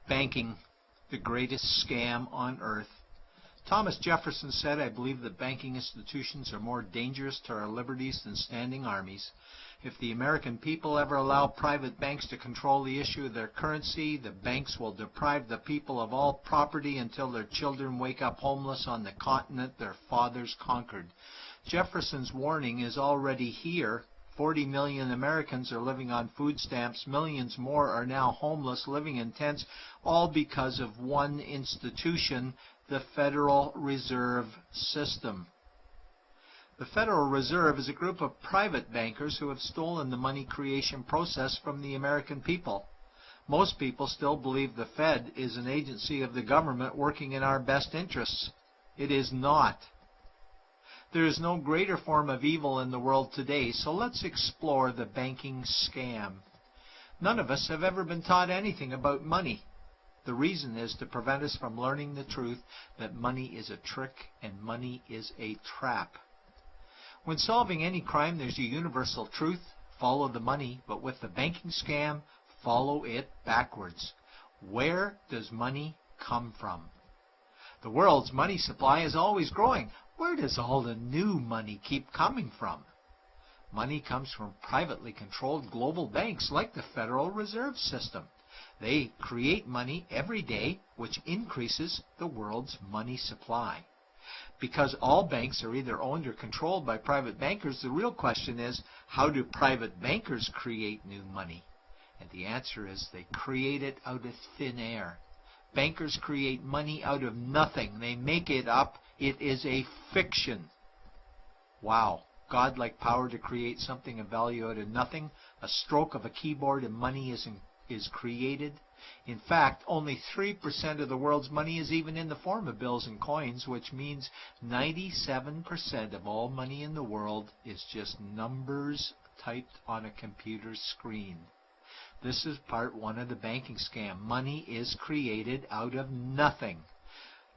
Banking, the greatest scam on earth. Thomas Jefferson said, "I believe that banking institutions are more dangerous to our liberties than standing armies. If the American people ever allow private banks to control the issue of their currency, the banks will deprive the people of all property until their children wake up homeless on the continent their fathers conquered." Jefferson's warning is already here. 40 million Americans are living on food stamps. Millions more are now homeless, living in tents, all because of one institution, the Federal Reserve System. The Federal Reserve is a group of private bankers who have stolen the money creation process from the American people. Most people still believe the Fed is an agency of the government working in our best interests. It is not. There is no greater form of evil in the world today, so let's explore the banking scam. None of us have ever been taught anything about money. The reason is to prevent us from learning the truth that money is a trick and money is a trap. When solving any crime, there's a universal truth: follow the money, but with the banking scam, follow it backwards. Where does money come from? The world's money supply is always growing. Where does all the new money keep coming from? Money comes from privately controlled global banks like the Federal Reserve System. They create money every day, which increases the world's money supply. Because all banks are either owned or controlled by private bankers, the real question is, how do private bankers create new money? And the answer is they create it out of thin air. Bankers create money out of nothing. They make it up. It is a fiction. Wow. God-like power to create something of value out of nothing. A stroke of a keyboard and money is created. In fact, only 3% of the world's money is even in the form of bills and coins, which means 97% of all money in the world is just numbers typed on a computer screen. This is part one of the banking scam. Money is created out of nothing.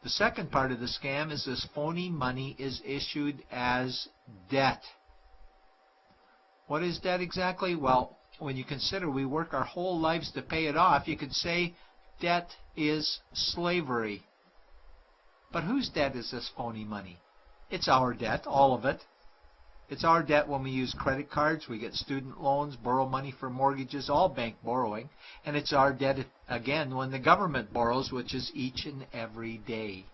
The second part of the scam is this phony money is issued as debt. What is debt exactly? Well, when you consider we work our whole lives to pay it off, you could say debt is slavery. But whose debt is this phony money? It's our debt, all of it. It's our debt when we use credit cards, we get student loans, borrow money for mortgages, all bank borrowing. And it's our debt again when the government borrows, which is each and every day.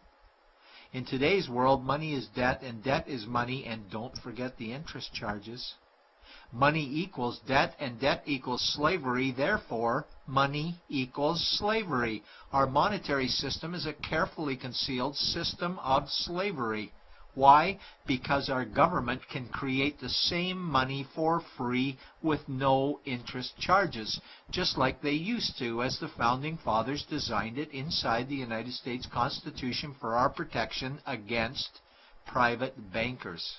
In today's world, money is debt and debt is money, and don't forget the interest charges. Money equals debt and debt equals slavery. Therefore, money equals slavery. Our monetary system is a carefully concealed system of slavery. Why? Because our government can create the same money for free with no interest charges, just like they used to as the Founding Fathers designed it inside the United States Constitution for our protection against private bankers.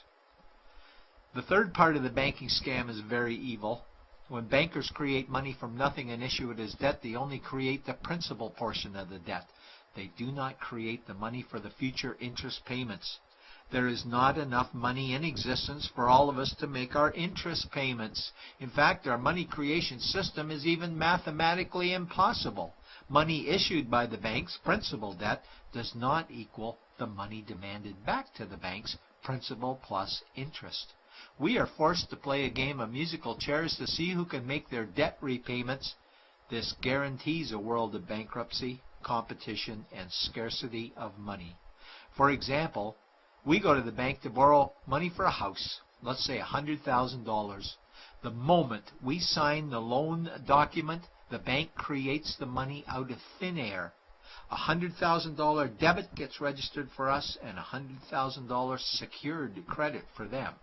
The third part of the banking scam is very evil. When bankers create money from nothing and issue it as debt, they only create the principal portion of the debt. They do not create the money for the future interest payments. There is not enough money in existence for all of us to make our interest payments. In fact, our money creation system is even mathematically impossible. Money issued by the banks, principal debt, does not equal the money demanded back to the banks, principal plus interest. We are forced to play a game of musical chairs to see who can make their debt repayments. This guarantees a world of bankruptcy, competition, and scarcity of money. For example, we go to the bank to borrow money for a house, let's say $100,000. The moment we sign the loan document, the bank creates the money out of thin air. A $100,000 debit gets registered for us and a $100,000 secured credit for them.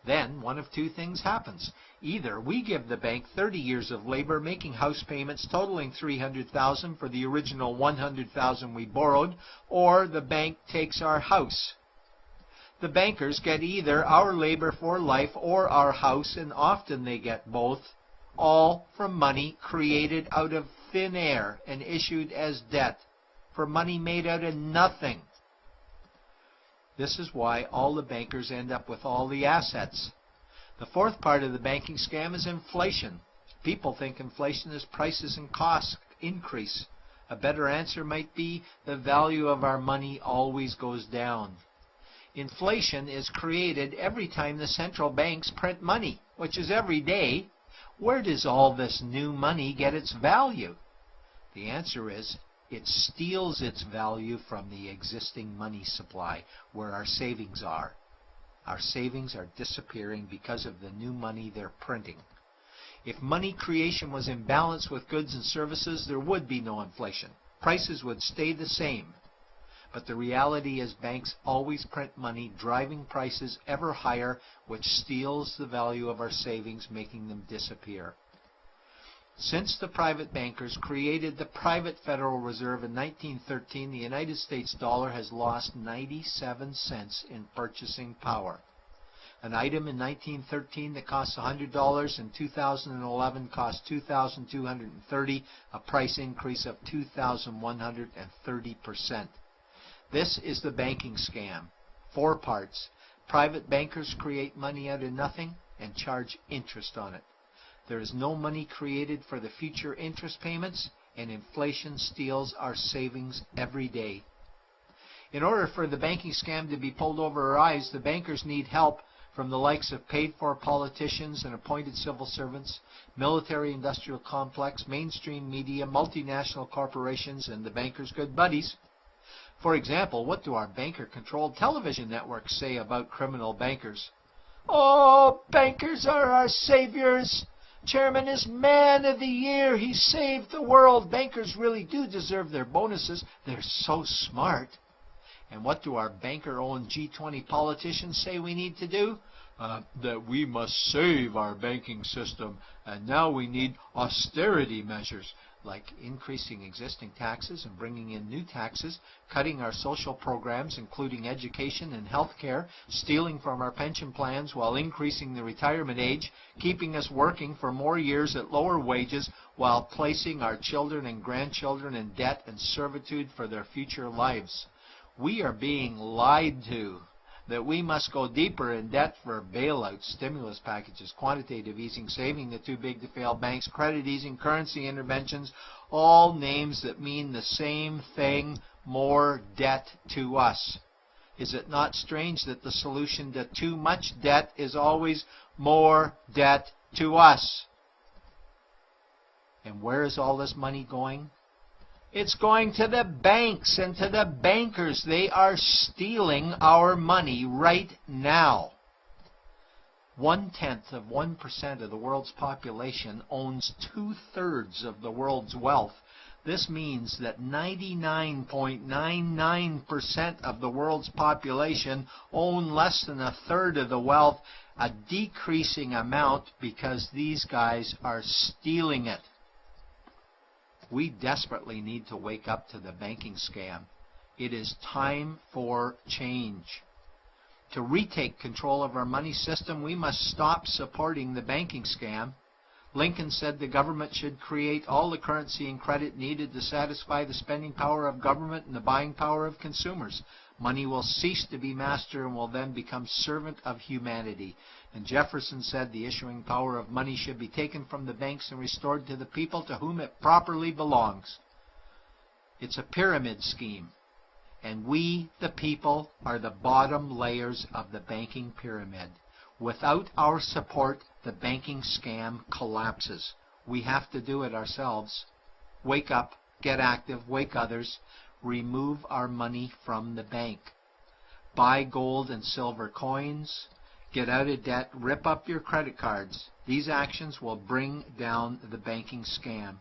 Then one of two things happens. Either we give the bank 30 years of labor making house payments totaling $300,000 for the original $100,000 we borrowed, or the bank takes our house. The bankers get either our labor for life or our house, and often they get both, all from money created out of thin air and issued as debt, for money made out of nothing. This is why all the bankers end up with all the assets. The fourth part of the banking scam is inflation. People think inflation is prices and costs increase. A better answer might be the value of our money always goes down. Inflation is created every time the central banks print money, which is every day. Where does all this new money get its value? The answer is it steals its value from the existing money supply, where our savings are. Our savings are disappearing because of the new money they're printing. If money creation was in balance with goods and services, there would be no inflation. Prices would stay the same. But the reality is banks always print money, driving prices ever higher, which steals the value of our savings, making them disappear. Since the private bankers created the private Federal Reserve in 1913, the United States dollar has lost 97 cents in purchasing power. An item in 1913 that cost $100 in 2011 cost $2,230, a price increase of 2,130%. This is the banking scam. 4 parts. Private bankers create money out of nothing and charge interest on it. There is no money created for the future interest payments, and inflation steals our savings every day. In order for the banking scam to be pulled over our eyes, the bankers need help from the likes of paid-for politicians and appointed civil servants, military-industrial complex, mainstream media, multinational corporations, and the bankers' good buddies. For example, what do our banker-controlled television networks say about criminal bankers? "Oh, bankers are our saviors. Chairman is Man of the Year. He saved the world. Bankers really do deserve their bonuses. They're so smart." And what do our banker-owned G20 politicians say we need to do? That we must save our banking system, and now we need austerity measures, like increasing existing taxes and bringing in new taxes, cutting our social programs, including education and health care, stealing from our pension plans while increasing the retirement age, keeping us working for more years at lower wages while placing our children and grandchildren in debt and servitude for their future lives. We are being lied to that we must go deeper in debt for bailouts, stimulus packages, quantitative easing, saving the too-big-to-fail banks, credit easing, currency interventions, all names that mean the same thing, more debt to us. Is it not strange that the solution to too much debt is always more debt to us? And where is all this money going? It's going to the banks and to the bankers. They are stealing our money right now. 0.1% of the world's population owns 2/3 of the world's wealth. This means that 99.99% of the world's population own less than 1/3 of the wealth, a decreasing amount because these guys are stealing it. We desperately need to wake up to the banking scam. It is time for change. To retake control of our money system, we must stop supporting the banking scam. Lincoln said the government should create all the currency and credit needed to satisfy the spending power of government and the buying power of consumers. Money will cease to be master and will then become servant of humanity. And Jefferson said the issuing power of money should be taken from the banks and restored to the people to whom it properly belongs. It's a pyramid scheme. And we, the people, are the bottom layers of the banking pyramid. Without our support, the banking scam collapses. We have to do it ourselves. Wake up, get active, wake others. Remove our money from the bank. Buy gold and silver coins. Get out of debt. Rip up your credit cards. These actions will bring down the banking scam.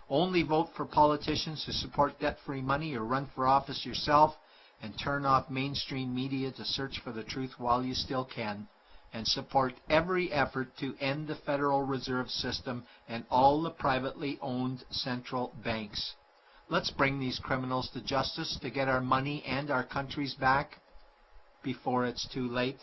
Only vote for politicians who support debt-free money, or run for office yourself, and turn off mainstream media to search for the truth while you still can, and support every effort to end the Federal Reserve System and all the privately owned central banks. Let's bring these criminals to justice to get our money and our countries back before it's too late.